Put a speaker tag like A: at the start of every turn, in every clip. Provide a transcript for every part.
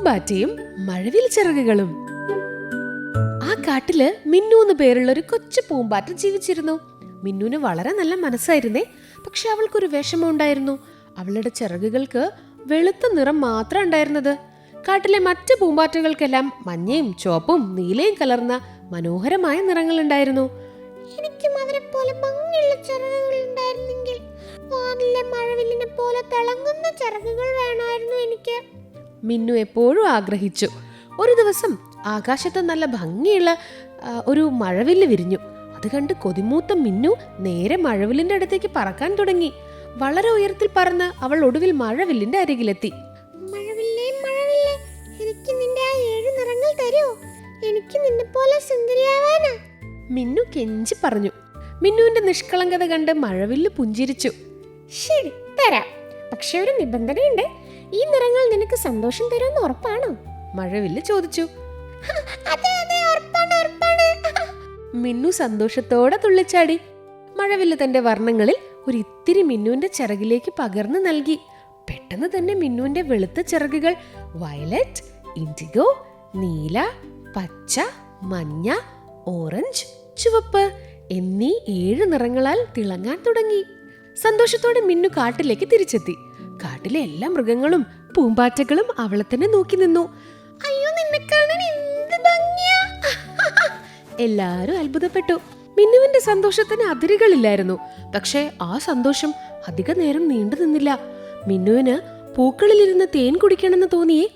A: പൂമ്പാറ്റയും മഴവിൽ ചിറകുകളും. ആ കാട്ടില് മിന്നു എന്ന് പേരുള്ള ഒരു കൊച്ചു പൂമ്പാറ്റ ജീവിച്ചിരുന്നു. മിന്നുവിന് വളരെ നല്ല മനസ്സായിരുന്നേ. പക്ഷെ അവൾക്കൊരു വിഷമം ഉണ്ടായിരുന്നു. അവളുടെ ചിറകുകൾക്ക് വെളുത്ത നിറം മാത്രം ഉണ്ടായിരുന്നത്. കാട്ടിലെ മറ്റ് പൂമ്പാറ്റകൾക്കെല്ലാം മഞ്ഞയും ചുവപ്പും നീലയും കലർന്ന മനോഹരമായ നിറങ്ങൾ ഉണ്ടായിരുന്നു.
B: എനിക്കും അവരെ പോലെ ഭംഗിയുള്ള ചിറകുകൾ ഉണ്ടായിരുന്നെങ്കിൽ, വാനിലെ മഴവില്ലിനെ പോലെ തിളങ്ങുന്ന ചിറകുകൾ വേണമായിരുന്നു എനിക്ക്.
A: മിന്നു എപ്പോഴും ആഗ്രഹിച്ചു. ഒരു ദിവസം ആകാശത്ത് നല്ല ഭംഗിയുള്ള ഒരു മഴവില്ല് വിരിഞ്ഞു. അത് കണ്ട് കൊതിമൂത്ത മിന്നു നേരെ മഴവില്ലിന്റെ അടുത്തേക്ക് പറക്കാൻ തുടങ്ങി. വളരെ ഉയരത്തിൽ പറന്ന് അവൾ ഒടുവിൽ മഴവില്ലിന്റെ അരികിലെത്തി.
B: മഴവില്ലേ, മഴവില്ലേ, എനിക്ക് നിന്റെ ആ 7 നിറങ്ങൾ തരൂ. എനിക്ക് നിന്നെ പോലെ സുന്ദരിയാവാനാ.
A: മിന്നു കെഞ്ചി പറഞ്ഞു. മിന്നുവിന്റെ നിഷ്കളങ്കത കണ്ട് മഴവില്ല് പുഞ്ചിരിച്ചു.
B: ശരി, തരാം. പക്ഷെ ഒരു നിബന്ധനയുണ്ട്. ഈ നിറങ്ങൾ നിനക്ക് സന്തോഷം തരുമെന്ന് ഉറപ്പാണോ?
A: മഴവില്ല് ചോദിച്ചു.
B: അതെ അതെ, ഉറപ്പാണ്, ഉറപ്പാണ്.
A: മിന്നു സന്തോഷത്തോടെ തുള്ളിച്ചാടി. മഴവില്ല് തന്റെ വർണ്ണങ്ങളിൽ ഒരു ഇത്തിരി മിന്നുവിന്റെ ചിറകിലേക്ക് പകർന്നു നൽകി. പെട്ടെന്ന് തന്നെ മിന്നുവിന്റെ വെളുത്ത ചിറകുകൾ വയലറ്റ്, ഇൻഡിഗോ, നീല, പച്ച, മഞ്ഞ, ഓറഞ്ച്, ചുവപ്പ് എന്നീ 7 നിറങ്ങളാൽ തിളങ്ങാൻ തുടങ്ങി. സന്തോഷത്തോടെ മിന്നു കാട്ടിലേക്ക് തിരിച്ചെത്തി. കാട്ടിലെ എല്ലാ മൃഗങ്ങളും പൂമ്പാറ്റകളും അവളെ തന്നെ നോക്കി നിന്നു.
B: അയ്യോ, നിന്നെ കാണാൻ എന്ത് ഭംഗിയാ!
A: എല്ലാരും അത്ഭുതപ്പെട്ടു. മിന്നുവിന്റെ സന്തോഷത്തിന് അതിരുകളില്ലായിരുന്നു. പക്ഷേ ആ സന്തോഷം അധിക നേരം നീണ്ടു നിന്നില്ല. മിന്നുവിന് പൂക്കളിലിരുന്ന് തേൻ കുടിക്കണമെന്ന് തോന്നിയേ.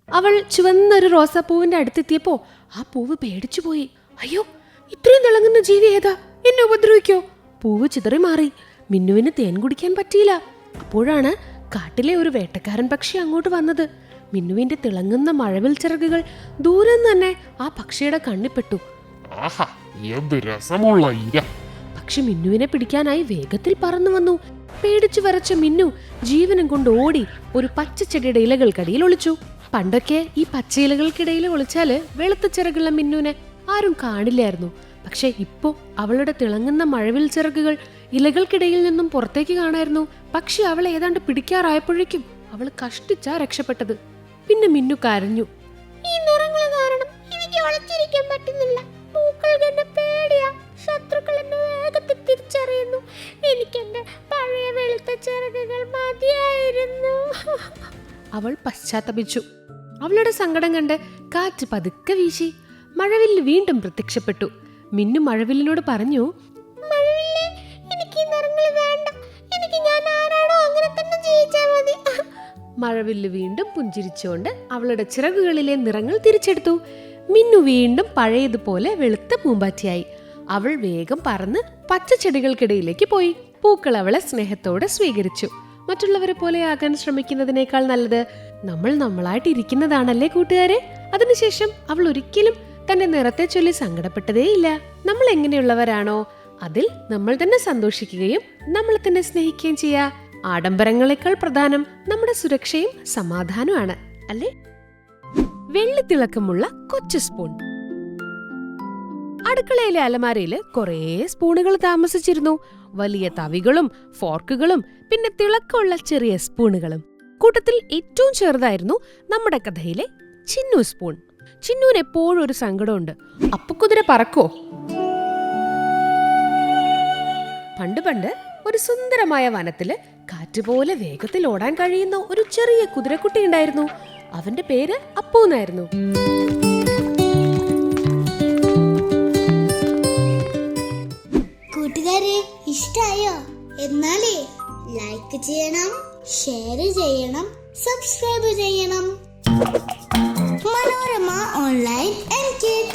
A: അവൾ ചുവന്നൊരു റോസാപ്പൂവിന്റെ അടുത്തെത്തിയപ്പോ ആ പൂവ് പേടിച്ചുപോയി. അയ്യോ, ഇത്രയും തിളങ്ങുന്ന ജീവി ഏതാ? എന്നെ ഉപദ്രവിക്കോ? പൂവ് ചിതറി മാറി. മിന്നുവിന് തേൻ കുടിക്കാൻ പറ്റിയില്ല. അപ്പോഴാണ് കാട്ടിലെ ഒരു വേട്ടക്കാരൻ പക്ഷി അങ്ങോട്ട് വന്നത്. മിന്നുവിന്റെ തിളങ്ങുന്ന മഴവിൽ ചിറകുകൾ ദൂരെ തന്നെ ആ പക്ഷിയുടെ കണ്ണിപ്പെട്ടു. പക്ഷി മിന്നുവിനെ പിടിക്കാനായി വേഗത്തിൽ പറന്നു വന്നു. പേടിച്ചു വരച്ച മിന്നു ജീവനം കൊണ്ട് ഓടി ഒരു പച്ചച്ചെടിയുടെ ഇലകൾക്കടിയിൽ ഒളിച്ചു. പണ്ടൊക്കെ ഈ പച്ച ഇലകൾക്കിടയിൽ ഒളിച്ചാല് വെളുത്ത ചിറകുള്ള മിന്നുവിനെ ആരും കാണില്ലായിരുന്നു. പക്ഷെ ഇപ്പോ അവളുടെ തിളങ്ങുന്ന മഴവിൽ ചിറകുകൾ ഇലകൾക്കിടയിൽ നിന്നും പുറത്തേക്ക് കാണായിരുന്നു. പക്ഷെ അവളെ ഏതാണ്ട് പിടിക്കാറായപ്പോഴേക്കും അവൾ കഷ്ടിച്ചാ രക്ഷപ്പെട്ടത്. പിന്നെ മിന്നു കരഞ്ഞു.
B: ഈ നിറങ്ങൾ കാരണം എനിക്ക് ഒളിച്ചിരിക്കാൻ പറ്റുന്നില്ല. പൂക്കൾ കണ്ട പേടിയാ. ശത്രുക്കൾ എന്നെ വേഗത്തിൽ തിരിച്ചറിയുന്നു. എനിക്ക് എന്റെ പഴയ വെളുത്ത ചിറകുകൾ മതിയായിരുന്നു.
A: അവൾ പശ്ചാത്തപിച്ചു. അവളുടെ സങ്കടം കണ്ട് കാറ്റ് പതുക്കെ വീശി. മഴവില്ല് വീണ്ടും പ്രത്യക്ഷപ്പെട്ടു. മിന്നു മഴവില്ലിനോട് പറഞ്ഞു,
B: മഴവില്ലേ, എനിക്ക് ഈ നിറങ്ങൾ വേണ്ട. എനിക്ക് ഞാൻ ആരാണോ അങ്ങനെ തന്നെ ജീവിച്ചാൽ മതി.
A: മഴവില്ല് വീണ്ടും പുഞ്ചിരിച്ചുകൊണ്ട് അവളുടെ ചിറകുകളിലെ നിറങ്ങൾ തിരിച്ചെടുത്തു. മിന്നു വീണ്ടും പഴയതുപോലെ വെളുത്ത പൂമ്പാറ്റയായി. അവൾ വേഗം പറന്ന് പച്ചച്ചെടികൾക്കിടയിലേക്ക് പോയി. പൂക്കൾ അവളെ സ്നേഹത്തോടെ സ്വീകരിച്ചു. മറ്റുള്ളവരെ പോലെ ആകാൻ ശ്രമിക്കുന്നതിനേക്കാൾ നല്ലത് നമ്മൾ നമ്മളായിട്ട് ഇരിക്കുന്നതാണല്ലേ കൂട്ടുകാരെ. അതിനുശേഷം അവൾ ഒരിക്കലും തന്റെ നിറത്തെ ചൊല്ലി സങ്കടപ്പെട്ടതേയില്ല. നമ്മൾ എങ്ങനെയുള്ളവരാണോ അതിൽ നമ്മൾ തന്നെ സന്തോഷിക്കുകയും നമ്മളെ തന്നെ സ്നേഹിക്കുകയും ചെയ്യാ. ആഡംബരങ്ങളെക്കാൾ പ്രധാനം നമ്മുടെ സുരക്ഷയും സമാധാനവുമാണ്, അല്ലേ? വെള്ളിത്തിളക്കമുള്ള കൊച്ചു സ്പൂൺ. അടുക്കളയിലെ അലമാരയില് കുറേ സ്പൂണുകൾ താമസിച്ചിരുന്നു. വലിയ തവികളും ഫോർക്കുകളും പിന്നെ തിളക്കമുള്ള ചെറിയ സ്പൂണുകളും. കൂട്ടത്തിൽ ഏറ്റവും ചെറുതായിരുന്നു നമ്മുടെ കഥയിലെ ചിന്നു സ്പൂൺ. ചിന്നുവിന് എപ്പോഴും ഒരു സങ്കടമുണ്ട്. അപ്പുകുതിര പറക്കോ? പണ്ട് ഒരു സുന്ദരമായ വനത്തില് കാറ്റുപോലെ വേഗത്തിൽ ഓടാൻ കഴിയുന്ന ഒരു ചെറിയ കുതിരക്കുട്ടി ഉണ്ടായിരുന്നു. അവന്റെ പേര് അപ്പു എന്നായിരുന്നു.
B: കൂട്ടുകാരെ, ഇഷ്ടായോ? എന്നാലേ ലൈക്ക് ചെയ്യണം, ഷെയർ ചെയ്യണം, സബ്സ്ക്രൈബ് ചെയ്യണം. മനോരമ ഓൺലൈൻ എൻകിഡ്.